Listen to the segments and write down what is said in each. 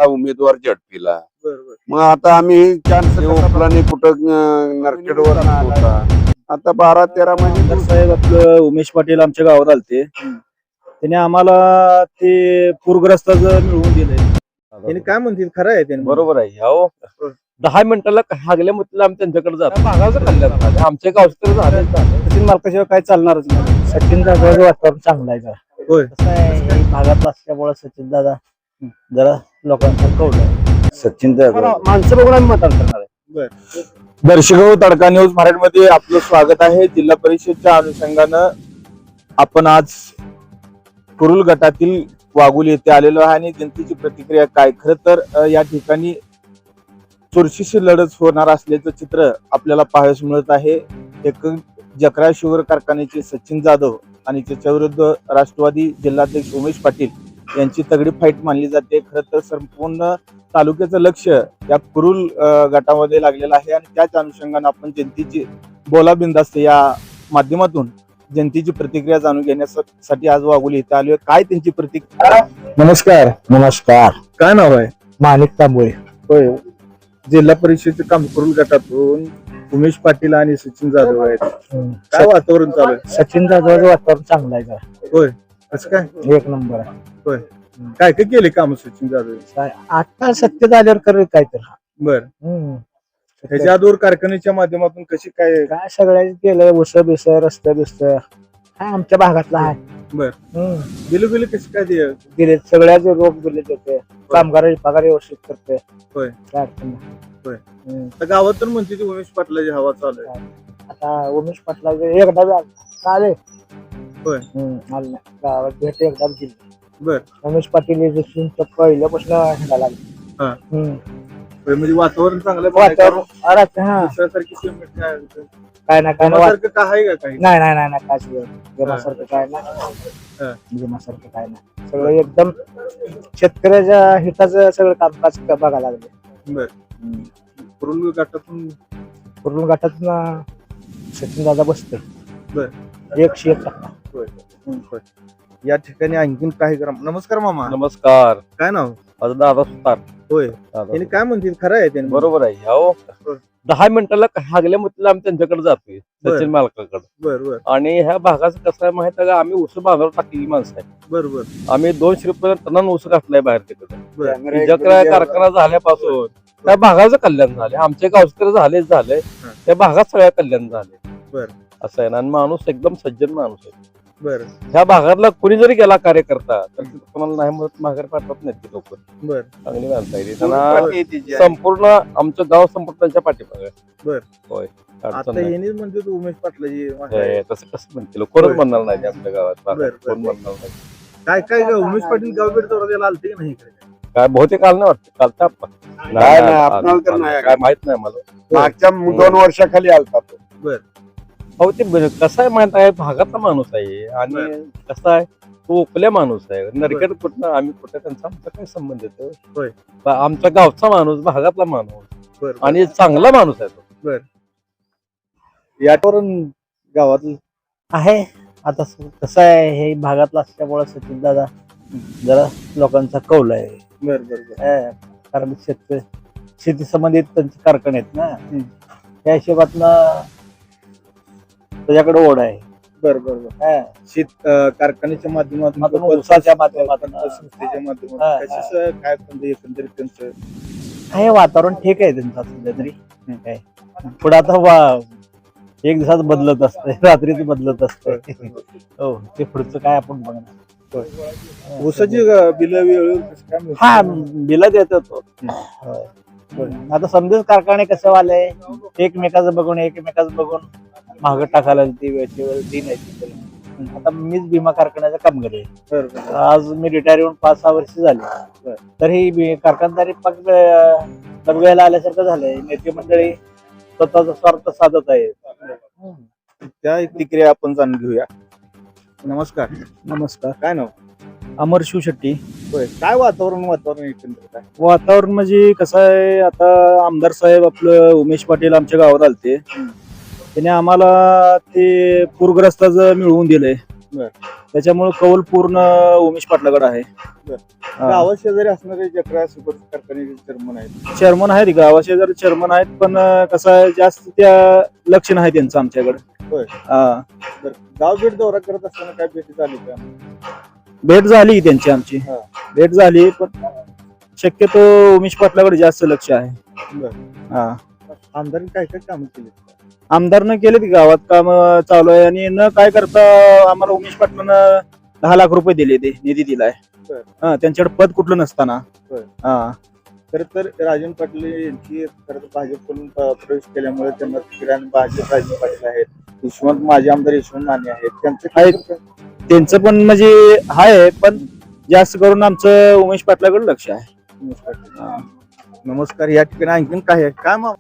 उमेदवार झडपीला. बरोबर. मग आता आम्ही चान्स उपलाने कुठं नरखेडवर होता. आता 12-13 महिने आमदार साहेब आपलं उमेश पाटील आमच्या गावात आलते. त्याने आम्हाला ते पूरग्रस्ताचं मिळवून दिलंय. त्यांनी काय म्हणतील खरं आहे त्यांनी? बरोबर आहे. अहो 10 मिनिटाला हागल्या म्हटलं आम्ही त्यांच्याकडे जातो. भागाचं कल्याण झालं. आमच्या गावचं झालं. सचिन मालकाशिवाय काय चालणारच नाही. सचिन दादाचं वातावरण चांगलं आहे जरा. होय. कसं आहे हे भागात असल्यामुळे सचिन दादा जरा लोकांचा कौल आहे. सचिन दादा माणसं बघून आम्ही मतदान करणार आहे. दर्शक तडका न्यूज मराठीमध्ये आपलं स्वागत आहे. जिल्हा परिषदच्या अनुषंगानं आपण आज कुरुल गटातील वाघोली येथे आलेलो आहे आणि जनतेची प्रतिक्रिया काय. खरं तर या ठिकाणी चुरशीची लढत होणार असल्याचं चित्र आपल्याला पाहायला मिळत आहे. एक जकरा शुगर कारखान्याचे सचिन जाधव आणि त्याच्या विरुद्ध राष्ट्रवादी जिल्हाध्यक्ष उमेश पाटील यांची तगडी फाईट मानली जाते. खरं तर संपूर्ण तालुक्याचं लक्ष या कुरुल गटामध्ये लागलेलं आहे आणि त्याच अनुषंगाने आपण जनतेची बोलाबिंदास्त या माध्यमातून जनतेची प्रतिक्रिया जाणून घेण्यासाठी आज वाघोली इथे आलोय. काय त्यांची प्रतिक्रिया. नमस्कार. नमस्कार. काय नाव आहे? माणिक तांबोळे. होय. जिल्हा परिषदेचे काम कुरुल गटातून उमेश पाटील आणि सचिन जाधव आहेत. काय वातावरण चालू आहे? सचिन दादाचं वातावरण चांगलं आहे जरा. होय. कसं काय? एक नंबर आहे. होय. काय काय केले काम सचिन जाधव? आता सत्तेत आल्यावर करेल काय तर. बर. ह्याच्या आधीवर कारखान्याच्या माध्यमातून कशी काय? काय सगळ्यांनी केलंय. उस बिस रस्ते बिस्त काय आमच्या भागातला आहे. बर. बिल कशी काय दिले सगळ्याचे रोग दिले देते. कामगारांची पगार व्यवस्थित करते. होय. काय अडचण नाही. होय. तर गावात तर म्हणते ती उमेश पाटलाची हवा चालू आहे. आता उमेश पाटला एकदा बी आले. होय. आलं नाही. गावात भेट एकदा दिली. बर. उमेश पाटील पहिल्यापासून ह्याला लागले. हा. म्हणजे वातावरण चांगलं वातावरण हा दुसऱ्यासारखी काय ना काय सारखं काय आहे का काही? नाही नाही नाही काय गेमासारखं काय नाही. गेमासारखं काय नाही. सगळं एकदम शेतकऱ्याच्या हिताचं सगळं कामकाज बघायला लागले. बर. कुरुल गटातून पूर्ण गटातून सचिन दादा बसते. बर. 100%. या ठिकाणी आणखीन काही करा. नमस्कार मामा. नमस्कार. काय नाव? माझं दादा सुतार. होय. त्यांनी काय म्हणतील खरं आहे त्यांनी? बरोबर आहे. अहो 10 मिनिटाला हागल्या म्हटलं आम्ही त्यांच्याकडे जातोय. सचिन मालकाकडे. बरोबर. आणि ह्या भागाचं कसं आहे माहित आहे का, आम्ही ऊस बांधावर टाकलेली माणसं आहे. बरोबर. आम्ही 200 रुपये टनानं ऊस घातलाय बाहेर बर. तिकडे. जकरा कारखाना झाल्यापासून त्या भागाचं कल्याण झाले. आमच्या गावचं तर झालेच झालंय. त्या भागात सगळ्या कल्याण झाले. बर. असं आहे ना. आणि माणूस एकदम सज्जन माणूस आहे. बर. ह्या भागातला कुणी जरी गेला कार्यकर्ता तर कोणाला नाही म्हणत माघार पाठवत नाहीत ते लोक. बर. चांगली माणसं आहे. त्यांना संपूर्ण आमचं गाव संपूर्ण त्यांच्या पाठीमागे. बर. होय. आता यांनी म्हणते तू उमेश पाटलाची तसं कसं म्हणतील. कोणच म्हणणार नाही आमच्या गावात. बर. कोण म्हणणार नाही. काय काय उमेश पाटील गाव भेट दौरा आलते की नाही इकडे? काय बहुतेक आलं नाही वाटतं. कालचा आपण नाही, आपणाला तर नाही. काय माहित नाही मला. मागच्या 2 वर्षाखाली आलता तो. बर. हो ते कसं आहे माहित आहे, भागातला माणूस आहे आणि कसं आहे तो ओपल्या माणूस आहे. नरखेड कुठं आम्ही कुठं त्यांचा आमचा काय संबंध येतो. होय. आमच्या गावचा माणूस, भागातला माणूस बर. आणि चांगला माणूस आहे तो. बर. यावरून गावात आहे. आता कसं आहे हे भागातला असल्यामुळे सचिन दादा जरा लोकांचा कौल आहे. बर. बर. कारण शेती संबंधित त्यांचे कारखाने आहेत ना. त्या हिशोबातनं त्याच्याकडे ओढ आहे. बरोबर. शेत कारखान्याच्या माध्यमातून ऊसाच्या माध्यमातून संस्थेच्या माध्यमातून कशाचं काय पण एकंदरीत त्यांचं आहे वातावरण ठीक आहे त्यांचं सध्या तरी. काय पुढे आता एक दिवसात बदलत असतंय, रात्रीच बदलत असतंय. हो ते पुढचं काय आपण बघणार. ऊसाची बिल वेळेवर हा बिल देतो तो. आता समजेच कारखाने कसे वाले एकमेकाचं बघून महाग टाकायला ती वेळची वेळ ती नाही. आता मीच भीमा कारखान्याचं कामगार आहे. आज मी रिटायर होऊन 5-6 वर्ष झाली. तर ही कारखानदारी पग बघायला आल्यासारखं झालंय. नेते मंडळी स्वतःचा स्वार्थ साधत आहे. त्या प्रतिक्रिया आपण जाणून घेऊया. नमस्कार. नमस्कार. काय नाव? अमर शिवशेट्टी. होय. काय वातावरण एकंदरीत काय? वातावरण म्हणजे कसं आहे, आता आमदार साहेब आपलं उमेश पाटील आमच्या गावात आलते. त्याने आम्हाला ते पूरग्रस्ताचं मिळवून दिलंय. बर. त्याच्यामुळे कौल पूर्ण उमेश पाटलाकडे आहे. गावात शेजारी असणारे जत्रा सुपर कारखान्याचे चेअरमन आहेत. चेअरमन आहेत गावाशेजारी चेअरमन आहेत, पण कसं आहे जास्त त्या लक्ष नाही त्यांचं आमच्याकडे. होय. हा. तर गाव भेट दौरा करत असताना काय भेटी झाली का? भेट झाली त्यांची आमची. हा. भेट झाली, पण शक्यतो उमेश पाटलाकडे जास्त लक्ष आहे. बरं. हा. आमदारांनी काय काय कामं केली? आमदारनं केले की गावात काम चालू आहे, आणि न काय करता आम्हाला उमेश पाटलानं 10 लाख रुपये दिले, ते निधी दिलाय. बरं. हा, त्यांच्याकडे पद कुठलं नसताना. बरं. हा. खरं तर राजन पाटील यांची खरं तर भाजपकडून प्रवेश केल्यामुळे त्यांना तिकीट आणि भाजप राजन पाटील आहेत, यशवंत माजी आमदार यशवंत माने आहेत, त्यांचं आहेत. त्यांचं पण म्हणजे आहे, पण जास्त करून आमचं उमेश पाटलाकडे लक्ष आहे. उमेश पाटील. नमस्कार. या ठिकाणी आणखीन काय आहे काय मग?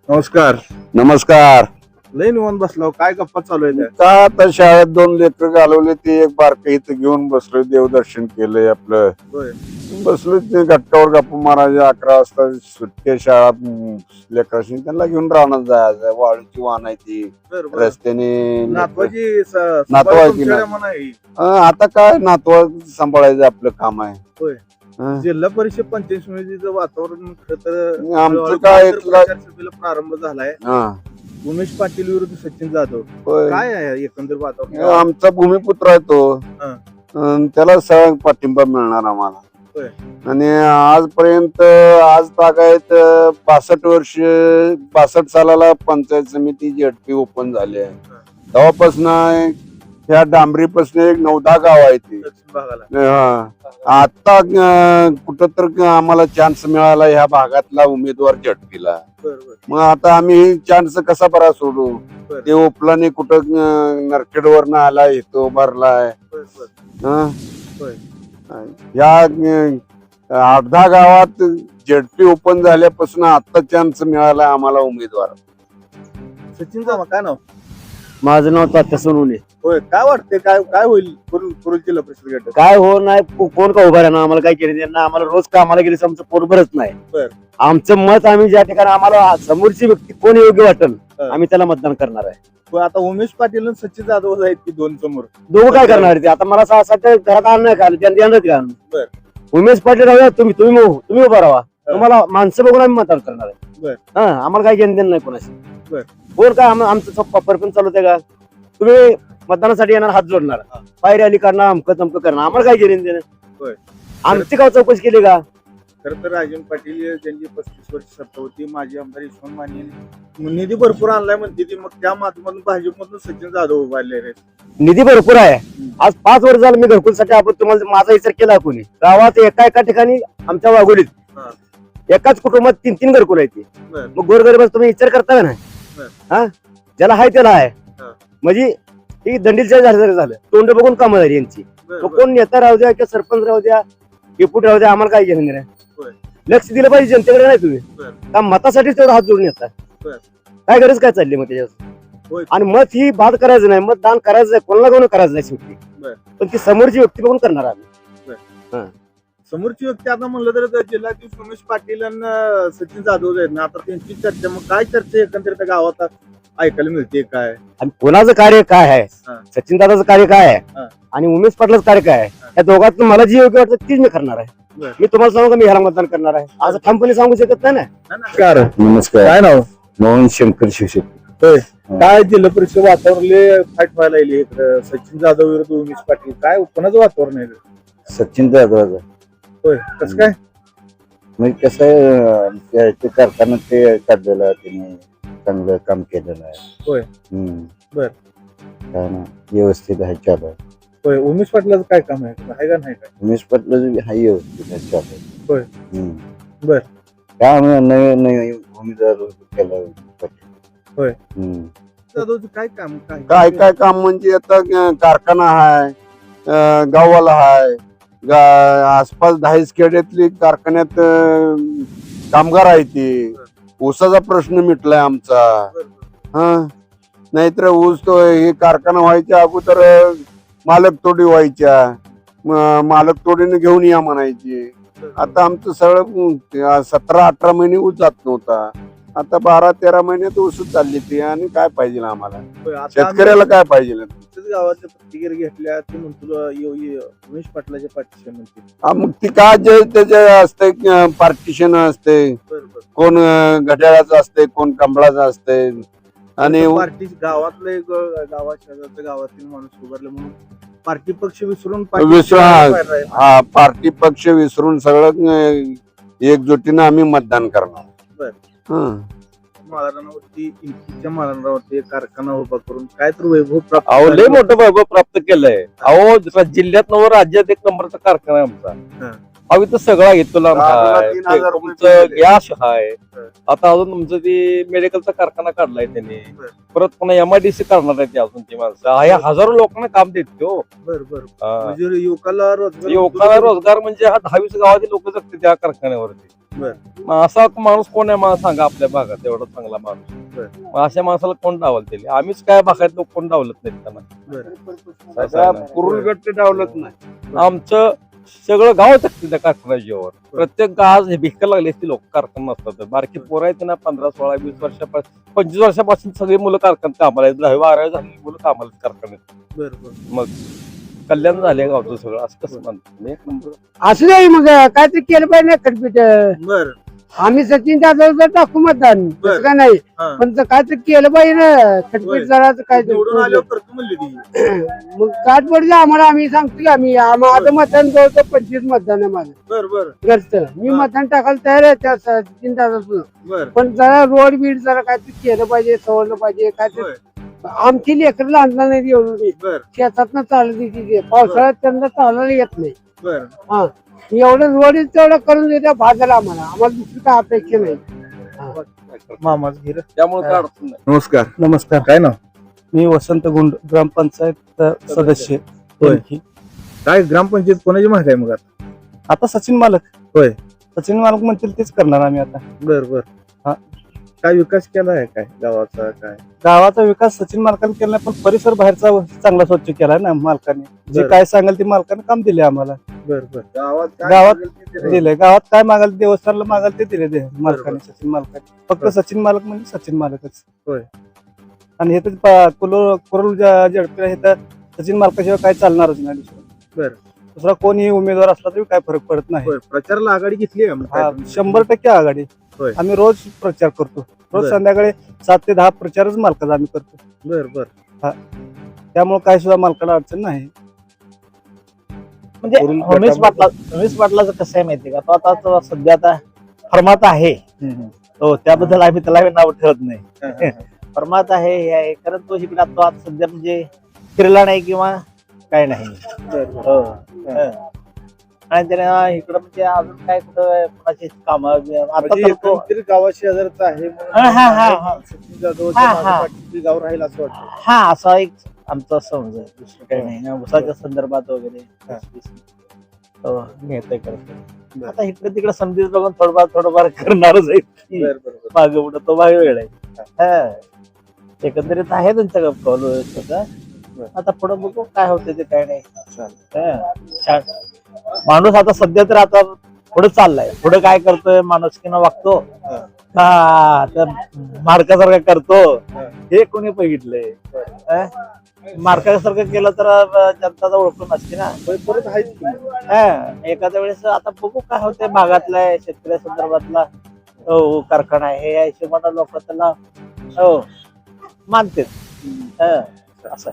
नमस्कार. नमस्कार. लय निवांत बसलो, काय गप्पा चालू आहे त्या? का आता शाळेत 2 लेकरं घालवले, ते एक बारकं इथं घेऊन बसलोय, देवदर्शन केलंय आपलं. होय. बसलो ते घट्टावर गप्पा मारायचे. 11 वाजता सुट्टी शाळा लेकराशी, त्यांना घेऊन राहणार जायचं. वाळूची वाहन आहे ती बरं, बरं. रस्त्याने. नातवाची नातवाची ना. नाही. आता काय नातवा सांभाळायचं आपलं काम आहे. होय. हं. जिल्हा परिषद पंचायत समितीचं वातावरण खरं तर आमचं काय प्रचार सभेला प्रारंभ झालाय. हा. उमेश पाटील विरुद्ध सचिन जाधव, होय. काय आहे एकंदर वातावरण? आमचा भूमिपुत्र आहे तो. हं. त्याला सगळा पाठिंबा मिळणार आम्हाला. होय. आणि आजपर्यंत आज तागायत 62 सालाला पंचायत समिती झेडपी ओपन झाली आहे. तेव्हापासून ह्या डांबरीपासून एक 9-10 गाव आहे ती. दक्षिण भागाला. हा. आता कुठं तर आम्हाला चान्स मिळाला ह्या भागातला उमेदवार झटकीला. बरोबर. मग आता आम्ही चान्स कसा बरा सोडू? बरं. ते ओपलाने कुठं नरखेडवर आलाय, इथं उभारलाय. बरं. हं? होय. या 8-10 गावात झेडपी ओपन झाल्यापासून आता चान्स मिळाला आम्हाला उमेदवार. सचिन जाधव काय नाव? माझं नाव तात्या सोनवणे. होय. काय वाटते काय काय होईल कुरुल जिल्हा परिषद गट? काय हो नाही, कोण का उभा राहणार? आम्हाला काय केलं त्यांना? आम्हाला रोज कामाला गेले आमचं पोट भरत नाही. बरं. आमचं मत आम्ही ज्या ठिकाणी आम्हाला समोरची व्यक्ती कोण योग्य वाटेल हं. आम्ही त्याला मतदान करणार आहे. पण आता उमेश पाटील आणि सचिन जाधव आहेत की दोन समोर. दोघं काय करणार आहे ते? आता मला असं घरात आणणं का त्यांना येणार का? बरं. उमेश पाटील राहूया, तुम्ही उभा राहा. तुम्हाला माणसं बघून आम्ही मतदान करणार आहे. बरं. हा, आम्हाला काय घेणं देणं नाही कोणाशी. बरं. कोण काय आमचं परपंच चालवते का? तुम्ही मतदानासाठी येणार, हात जोडणार, हा. पायरी आली करणार, अमकं तमकं करणार, आम्हाला काय घेणं देणं? होय. आमची गाव चौकशी केली का? खरं तर राजन पाटील ज्यांची 35 वर्ष सत्ता होती, माजी आमदार यशवंत माने निधी भरपूर आणलाय म्हणते ती, मग त्या माध्यमातून भाजपमधून सचिन जाधव उभारले आहेत. निधी भरपूर आहे. आज 5 वर्ष झालं मी घरकुलसाठी आपण तुम्हाला माझा विचार केला कोणी? गावात एका ठिकाणी आमच्या वाघोलीत हा. एकाच कुटुंबात 3-3 घरकुल आहेत. बरं. मग गोरगरीबाचं तुम्ही विचार करता का नाही? बरं. हा, ज्याला आहे त्याला आहे. हा. म्हणजे ही दंडील झालं तोंड बघून कामं झाली यांची. बरं, मग बरं. कोण नेता राहू द्या किंवा सरपंच राहू द्या, डेप्युटी राहू द्या, आम्हाला काय घेणं नाही. होय. लक्ष दिलं पाहिजे जनतेकडे, नाही तुम्ही बरं. का मतासाठीच तेवढा हात जोडून येतात? बरं. काय गरज काय चालली मग त्याच्यात? होय. आणि मत ही बाद करायचं नाही, मतदान करायचं नाही, कोणाला कोण करायचं नाही शेवटी. बरं. पण ती समोरची व्यक्ती बघून करणार आम्ही. समोरची व्यक्ती आता म्हणलं तर जिल्हाधीश उमेश पाटील आणि सचिन जाधव आहेत ना, आता त्यांची चर्चा, मग काय चर्चा एकंदरीत गावात ऐकायला मिळते काय? आणि कोणाचं कार्य काय आहे, हा. सचिन दादाचं कार्य काय आहे हा. आणि उमेश पाटलाचं कार्य काय आहे, या दोघांतून मला जी योग्य वाटतं तीच मी करणार आहे. बरं. मी तुम्हाला सांगू का मी ह्याला मतदान करणार आहे? आज ठामपणे सांगू शकत नाही ना. नमस्कार. नमस्कार. काय नाव? मोहन शंकर शिवशेट्टी. होय. काय जिल्हा परिषद वातावरण फाईट व्हायला लागली इकडं, सचिन जाधव विरुद्ध उमेश पाटील, काय कोणाचं वातावरण आहे? सचिन जाधव. होय. कसं काय? म्हणजे कसं आहे, ते करताना ते काढलेलं त्यांनी चांगलं काम केलेलं आहे. होय. बर. काय ना, व्यवस्थित आहे, चालू आहे. होय. उमेश पाटलाचं काय काम आहे का नाही? काय उमेश पाटलं हा व्यवस्थित आहे, चालू आहे. होय. बर. काय नवीन उमेदवार केला पाटील. होय. जाधवचं काय काम? काय काय काम म्हणजे आता कारखाना आहे, गावाला आहे, आसपास 10 खेड्यातली कारखान्यात कामगार आहे ती. ऊसाचा प्रश्न मिटलाय आमचा. हा, नाहीतर ऊस तो हे कारखाना व्हायच्या अगोदर मालक तोडी व्हायच्या, मालक तोडीने घेऊन या म्हणायची. आता आमचं सगळं 17-18 महिने ऊस जात नव्हता. आता 12-13 महिन्यात उसच चालली ती आणि काय पाहिजे आम्हाला होय, आता शेतकऱ्याला काय पाहिजे आमच्याच गावातल्या प्रतिक्रिया घेतल्या ते म्हणतो उमेश पाटलाच्या पाठीशी म्हणते. मग ती काय जे त्याचे असते पार्टिशन असते बरोबर. कोण घड्याळाचं असते कोण कमळाचं असते आणि पार्टी गावातलं एक गावात शेजारच्या गावातील माणूस उभारले म्हणून पार्टी पक्ष विसरून हा पार्टी पक्ष विसरून सगळं एकजुटीनं आम्ही मतदान करणार. बर. हं. माळरानावरती इंकीच्या माळरानावरती एक कारखाना उभा करून काय तर वैभव प्राप्त अहो लय झालं. मोठं वैभव प्राप्त केलंय. अहो जिल्ह्यात नव राज्यात एक नंबरचा कारखाना आहे आमचा. हा. अहो इथं सगळा घेतो दहा 3,000 रुपये तुमचं दिले. गॅस आहे. हा. आता अजून तुमचं ते मेडिकलचा कारखाना काढलाय त्यांनी. बर. परत पुन्हा MIDC करणार आहे ते अजून ती माणसं. ह्या हजारो लोकांना काम देते हो. बर बर. हा. म्हणजे युवकाला रोजगार युवकाला रोजगार म्हणजे हा 10-20 गावातील लोक जगते त्या कारखान्यावरती. बर. मग असा माणूस कोण आहे मला सांगा आपल्या भागात एवढा चांगला माणूस. बर. मग अशा माणसाला कोण डावल दिले? आम्हीच काय भागात लोक कोण डावलत नाहीत त्यांना. बर. आता कुरुल गट डावलत नाही. आमचं सगळं गाव जगते त्या कारखान्याच्यावर. प्रत्येक गाव हे भिक्का लागले असते लोक कारखाना नसतात. बारकी पोरं आहेत ना 15, 16, 20 वर्षापासून 25 वर्षापासून सगळी मुलं कारखान्यात कामाला आहेत. 10वी 12वी झालेली मुलं कामाला आहेत कारखान्यात. बर बर. मग कल्याण झाले गावचं सगळं असं कसं म्हणतो. एक नंबर. असं नाही मग काहीतरी केलं पाहिजे ना खडपीठ. बर. आम्ही सचिन जाधव टाकू मतदान बर. तसं का नाही हा. पण तर काहीतरी केलं पाहिजे ना होय. खडपीठ जरा निवडून काय आल्यावर करतो म्हणली ती. मग काट पडलं आम्हाला आम्ही सांगतो की आम्ही माझं मतदान जवळ 25 मतदान आहे माझं बर बर घरचं. मी हा. मतदान टाकायला तयार आहे त्या सचिन जाधव. बर. पण जरा रोड बीड जरा काहीतरी केलं पाहिजे सवरलं पाहिजे काहीतरी. होय. आमची लेकरं आणणार नाही एवढी बर शेतातनं चालत येते पावसाळ्यात त्यांना चालायला येत नाही. बर. हा एवढं रोड तेवढं करून देत्या भागाला आम्हाला दुसरी काय अपेक्षा नाही. मामाच घे. त्यामुळे काय अडचण नाही. नमस्कार. नमस्कार. काय ना मी वसंत गुंड ग्रामपंचायत सदस्य. होय. काय ग्रामपंचायत कोणाची माहिती आहे मग आता? आता सचिन मालक. होय. सचिन मालक म्हणतील तेच करणार आम्ही आता. बर बर. हा. काय विकास केला आहे काय गावाचा काय? गावाचा विकास सचिन मालकाने केला नाही, पण परिसर बाहेरचा चांगला स्वच्छ केलाय ना मालकाने. जे बरं. काय सांगाल ते मालकाने काम दिले आम्हाला. बर बर. गावात गावात दिलंय? दिले. गावात काय मागाल देवस्थानला मागाल ते दिले मालकाने सचिन मालकाने. फक्त सचिन मालक म्हणजे सचिन मालकच. होय. आणि हे तर कुरुल झडपीला हे तर सचिन मालकाशिवाय काय चालणारच नाही दुसरं. बर. दुसरा कोणी उमेदवार असला तरी काय फरक पडत नाही. होय. प्रचाराला आघाडी घेतली आहे का मग काय हा, तुम्ही? 100% आघाडी. होय. आम्ही रोज प्रचार करतो. रोज बर. संध्याकाळी 7 ते 10 प्रचारच मालकाचा आम्ही करतो. बर बर. त्यामुळे काय सुद्धा मालकाला अडचण नाही. म्हणजे करून उमेश गटामध्ये- उमेश पाटलाचं कसं आहे माहितीये का, तो आता सध्या आता फर्मात आहे. हो त्याबद्दल आम्ही त्याला नाव ठेवत नाही. फर्मात आहे हे आहे, कारण तो इकडे तो आता सध्या म्हणजे फिरला नाही किंवा काय नाही. हो. हं. आणि त्याने इकडं म्हणजे अजून काय कुठं कोणाची काम आता म्हणजे तर तो एकंदरीत गावा शेजारचा आहे म्हणून हा, हा, हा, हा. सचिन जाधवच्या हा, हा. मागे पाठीशी गाव राहील असं वाटतं. हा असा एक आमचा समज आहे, दुसरं काही नाही. उसाच्या संदर्भात वगैरे हो, नेते करतो. आता इकडे तिकडे संधी बघून थोडंफार करणारच आहे. बर बर बर. मागे पुढे तो भाग वेळ आहे. हा. एकंदरीत आहे त्यांच्या कौल व्यवस्थेचा. आता पुढे बघू काय होते ते काय नाही. हा. छान माणूस आता सध्या तर आता पुढे चाललाय. पुढे काय करतोय माणुसकीनं वागतो हा तर मार्कासारखं करतो हे कोणी बघितलंय. हा? मार्कासारखं केलं तर जनता ओळखून नसते ना. होय, परत आहेच की. हा. एखाद्या वेळेस आता बघू काय होते भागातला शेतकऱ्या संदर्भातला हो कारखाना आहे हे हिशोबाने लोक त्याला हो मानते. असं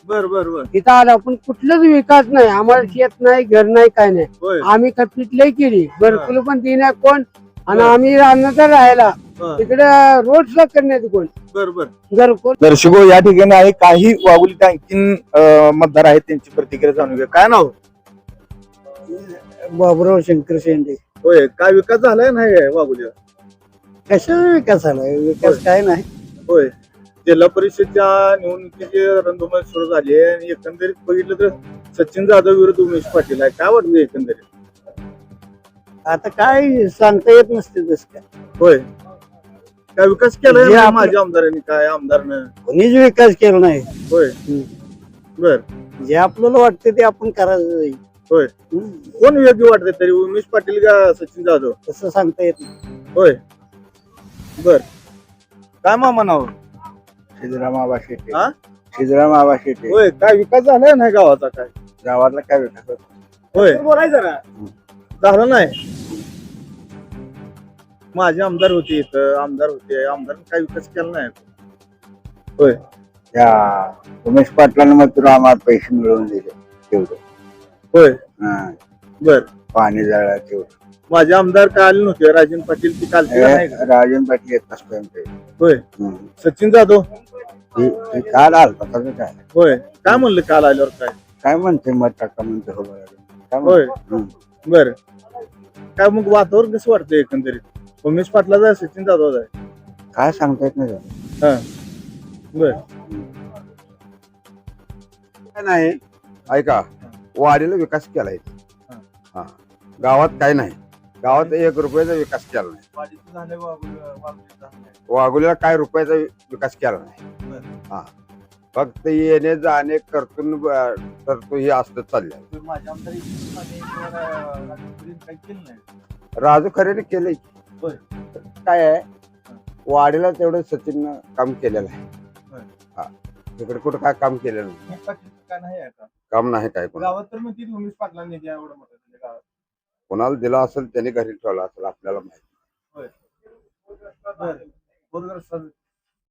बर बर बर. तिथं आला पण कुठलाच विकास नाही आम्हाला. शेत नाही घर नाही काय नाही. होय. आम्ही खटपीट लय केली घरकुल पण ती नाही कोण. आणि बर. आम्ही राहणार राहायला हा. तिकडे रोड सुद्धा करण्यात कोण बर बर. घरकुल. दर्शको या ठिकाणी आहे काही वाघुलीत आणखीन मतदार आहेत त्यांची प्रतिक्रिया जाणून घेऊया. काय नाव? बाबुराव शंकर शेंडे. होय. काय विकास झालाय नाही वाघुल्या? कशाचा विकास झालाय? विकास काय नाही. होय. जिल्हा परिषदच्या निवडणुकीची रणधुमाळी सुरू झाली आहे आणि एकंदरीत बघितलं तर सचिन जाधव विरुद्ध उमेश पाटील आहे. काय वाटतं एकंदरीत? आता काय सांगता येत नसते तस काय. होय. काय विकास केलाय जे म्हणजे आपलं- माझ्या आमदारांनी काय आमदारनं? कोणीच विकास केला नाही. होय. बर. जे आपल्याला वाटतं ते आपण करायचं. होय. कोण योग्य वाटतंय तरी उमेश पाटील का सचिन जाधव? तसं सांगता येत नाही. होय. बर काय मामा नाव सिद्धराम आबा शेट्टे हा? सिद्धराम आबा शेट्टे होय काय विकास झालाय नाही गावाचा काय गावातला काय विकास होत? होय बोलायचं ना झालं नाही माझे आमदार होते इथं आमदारांनी काय विकास केला नाही होय त्या उमेश पाटलांना मग तुला आम्हाला पैसे मिळवून दिले तेवढं होय हा. बर पाणी जाळा तेवढं माझे आमदार काय आले नव्हते राजन पाटील ती काल नाही का? राजन पाटील येत नसतो आमच्या इथे. होय हम्म. सचिन जाधव ते काल आलता कसं काय होय काय म्हणलं काल आल्यावर काय म्हणते मत टाका म्हणते हो बरं. काय होय. म्हणते? हम्म. बर काय मग वातावरण कसं वाटतं एकंदरीत उमेश पाटलाचा आहे सचिन जाधव आहे काय सांगता येत नाही झालं. हा बर काय नाही ऐका वाडीला विकास केलाय हा गावात काय नाही गावात 1 रुपयाचा विकास केला नाही वाघोलीला काय रुपयाचा विकास केला नाही हा फक्त येणे जाणे करतून तर तो हे असतं चाललंय राजू खरेने केलंय होय. काय आहे वाडीला तेवढं सचिन काम केलेलं आहे हा तिकडे कुठं काय काम केलेलं नाही काय नाही काम नाही काय कोण गावात तर मग ती उमेश पाटलांनी द्या एवढं मोठं गावात कोणाला दिला असेल त्याने घरी ठेवला असेल आपल्याला माहिती बर